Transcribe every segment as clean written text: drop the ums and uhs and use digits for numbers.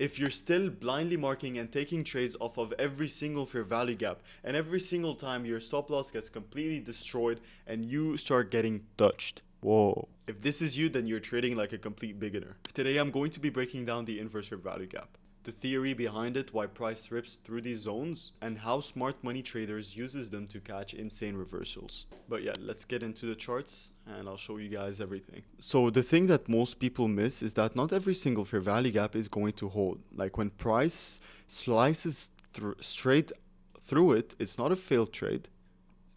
if you're still blindly marking and taking trades off of every single fair value gap, and every single time your stop loss gets completely destroyed and you start getting touched. Whoa. If this is you, then you're trading like a complete beginner. Today I'm going to be breaking down the inverse fair value gap, the theory behind it, why price rips through these zones, and how smart money traders uses them to catch insane reversals. But yeah, let's get into the charts and I'll show you guys everything. So the thing that most people miss is that not every single fair value gap is going to hold. Like when price slices straight through it, it's not a failed trade.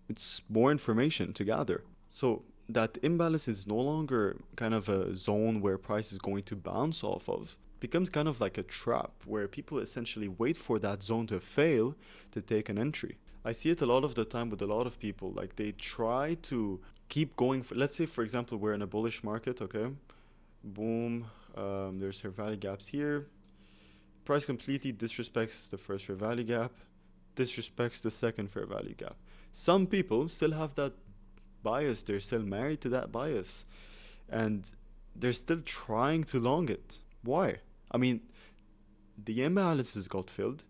It's more information to gather. So that imbalance is no longer kind of a zone where price is going to bounce off of. Becomes kind of like a trap where people essentially wait for that zone to fail to take an entry. I see it a lot of the time with a lot of people. Like they try to keep going for, let's say for example we're in a bullish market, okay, boom, there's fair value gaps here, price completely disrespects the first fair value gap, disrespects the second fair value gap. Some people still have that bias, they're still married to that bias and they're still trying to long it. Why? I mean, the imbalances got filled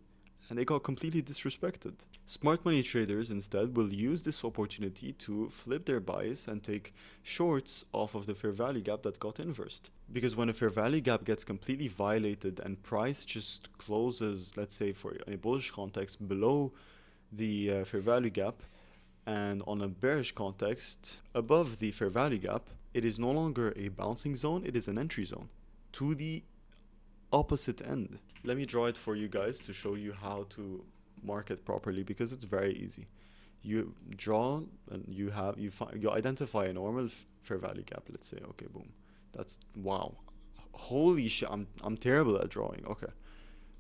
and they got completely disrespected. Smart money traders instead will use this opportunity to flip their bias and take shorts off of the fair value gap that got inversed. Because when a fair value gap gets completely violated and price just closes, let's say for a bullish context, below the fair value gap, and on a bearish context above the fair value gap, it is no longer a bouncing zone, it is an entry zone to the opposite end. Let me draw it for you guys to show you how to market properly, because it's very easy. You draw and you identify a normal fair value gap, let's say. Okay, boom, that's, wow, holy shit, I'm terrible at drawing. Okay,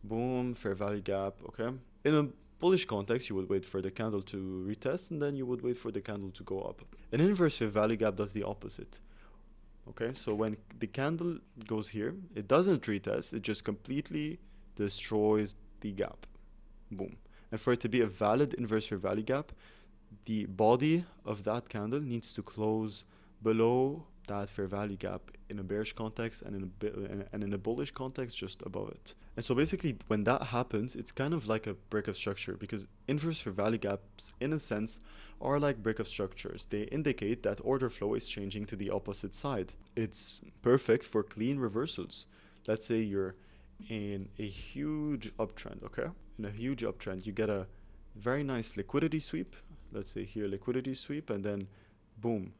boom, fair value gap. Okay, in a bullish context you would wait for the candle to retest and then you would wait for the candle to go up. An inverse fair value gap does the opposite. Okay, so when the candle goes here, it doesn't retest, it just completely destroys the gap. Boom. And for it to be a valid inverse fair value gap, the body of that candle needs to close below that fair value gap in a bearish context and in a bullish context just above it. And so basically when that happens, it's kind of like a break of structure, because inverse fair value gaps in a sense are like break of structures. They indicate that order flow is changing to the opposite side. It's perfect for clean reversals. Let's say you're in a huge uptrend, okay? In a huge uptrend, you get a very nice liquidity sweep. Let's say here liquidity sweep, and then boom,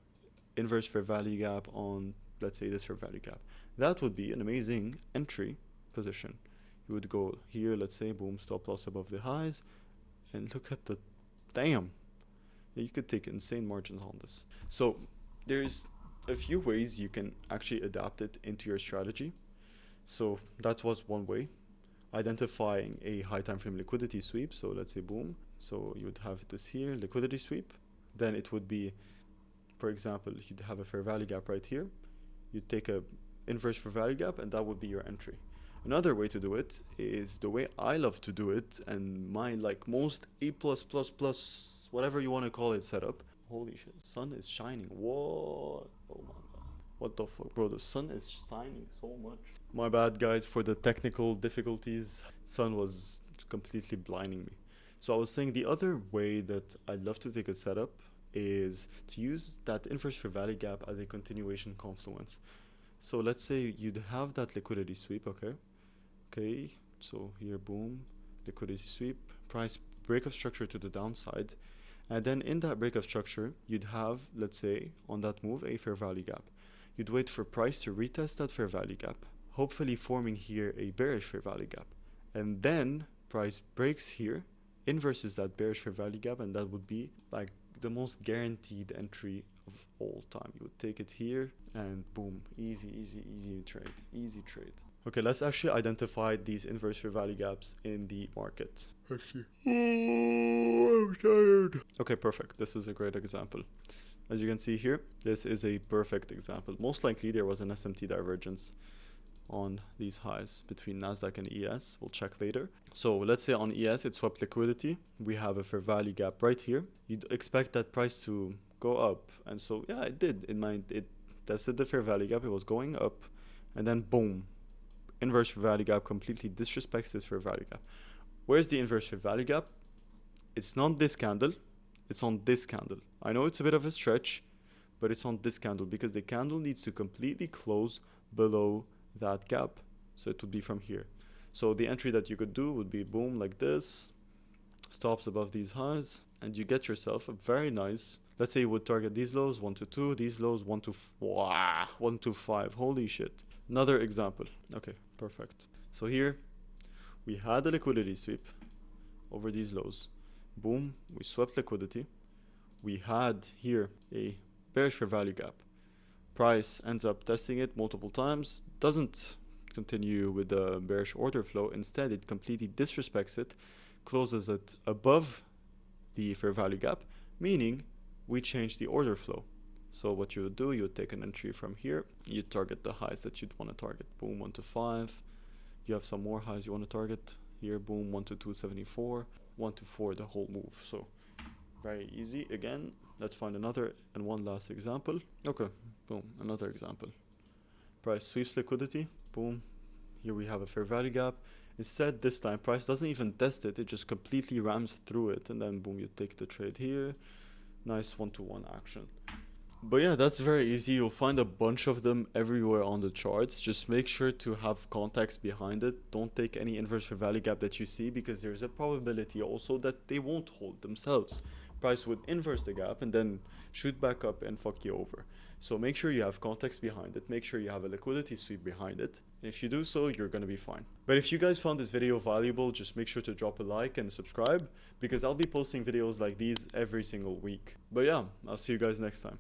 inverse fair value gap on, let's say, this fair value gap. That would be an amazing entry position. You would go here, let's say, boom, stop loss above the highs, and look at the, damn, you could take insane margins on this. So there's a few ways you can actually adapt it into your strategy. So that was one way, identifying a high time frame liquidity sweep. So let's say boom, so you would have this here, liquidity sweep. Then it would be, for example, you'd have a fair value gap right here. You'd take a inverse fair value gap and that would be your entry. Another way to do it is the way I love to do it, and my like most A+++, whatever you want to call it, setup. Holy shit, sun is shining. Whoa, oh my god. What the fuck, bro, the sun is shining so much. My bad guys for the technical difficulties. Sun was completely blinding me. So I was saying the other way that I'd love to take a setup is to use that inverse fair value gap as a continuation confluence. So let's say you'd have that liquidity sweep, okay? Okay, so here, boom, liquidity sweep, price break of structure to the downside. And then in that break of structure, you'd have, let's say, on that move, a fair value gap. You'd wait for price to retest that fair value gap, hopefully forming here a bearish fair value gap. And then price breaks here, inverses that bearish fair value gap, and that would be like the most guaranteed entry of all time. You would take it here and boom, easy trade, easy trade. Okay, let's actually identify these inverse fair value gaps in the market. Actually, oh, I'm tired. Okay, perfect. This is a great example. As you can see here, this is a perfect example. Most likely there was an SMT divergence on these highs between Nasdaq and ES. We'll check later. So let's say on ES it swapped liquidity. We have a fair value gap right here. You'd expect that price to go up, and so yeah, it did. It tested the fair value gap. It was going up, and then boom, inverse fair value gap completely disrespects this fair value gap. Where's the inverse fair value gap? It's not this candle, it's on this candle. I know it's a bit of a stretch, but it's on this candle because the candle needs to completely close below that gap. So it would be from here. So the entry that you could do would be boom, like this, stops above these highs, and you get yourself a very nice, let's say you would target these lows 1 to 2, these lows 1 to 1 to 5. Holy shit. Another example. Okay, perfect. So here we had a liquidity sweep over these lows. Boom, we swept liquidity. We had here a bearish fair value gap. Price ends up testing it multiple times, doesn't continue with the bearish order flow. Instead, it completely disrespects it, closes it above the fair value gap, meaning we change the order flow. So what you would do, you would take an entry from here, you target the highs that you'd want to target. Boom, 1 to 5. You have some more highs you want to target. Here, boom, 1 to 274, 1 to 4, the whole move. So very easy. Again, let's find another and one last example. Okay, boom, another example. Price sweeps liquidity. Boom, here we have a fair value gap. Instead, this time, price doesn't even test it. It just completely rams through it. And then, boom, you take the trade here. Nice one-to-one action. But yeah, that's very easy. You'll find a bunch of them everywhere on the charts. Just make sure to have context behind it. Don't take any inverse fair value gap that you see, because there's a probability also that they won't hold themselves. Price would inverse the gap and then shoot back up and fuck you over. So make sure you have context behind it. Make sure you have a liquidity sweep behind it. And if you do so, you're going to be fine. But if you guys found this video valuable, just make sure to drop a like and subscribe, because I'll be posting videos like these every single week. But yeah, I'll see you guys next time.